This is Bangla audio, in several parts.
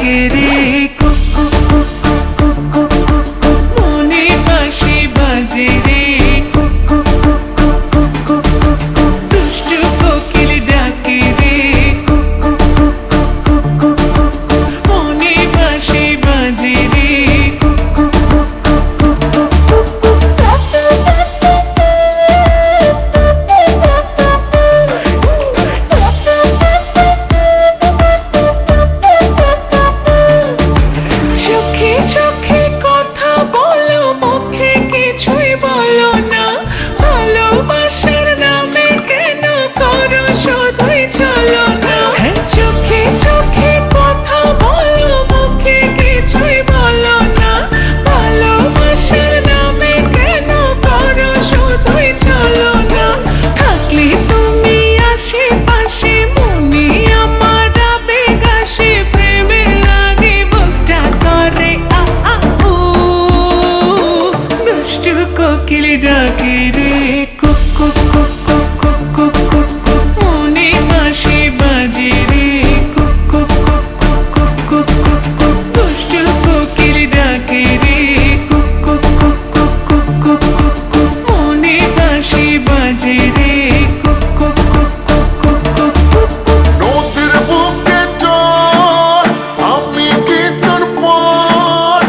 ডাকে রে মনে বাঁশি বাজে রে দুষ্টু কোকিল ডাকে রে মনে বাঁশি বাজে রে কোকিল ডাকে রে মনে বাঁশি বাজে রে দুষ্টু কোকিল ডাকে রে মনে বাঁশি বাজে রে নদীর বুকে চল আমি কি তোর পর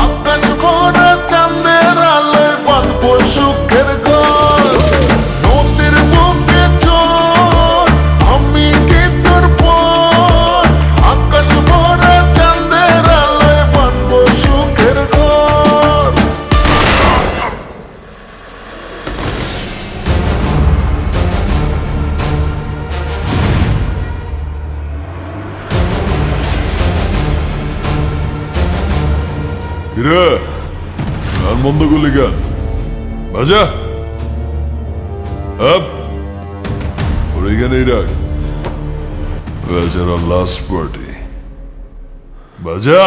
আকাশ ভরা চাঁদের আলোয় বাঁধবো সুখের ঘর নদীর বুকে চল আমি কি তোর পর আকাশ ভরা চাঁদের আলোয় বাঁধবো সুখের ঘর কিরে গান বন্ধ করলি গান বাজা আপ ওর এইখানেই রাখ বাজার লাস্ট পার্টি বাজা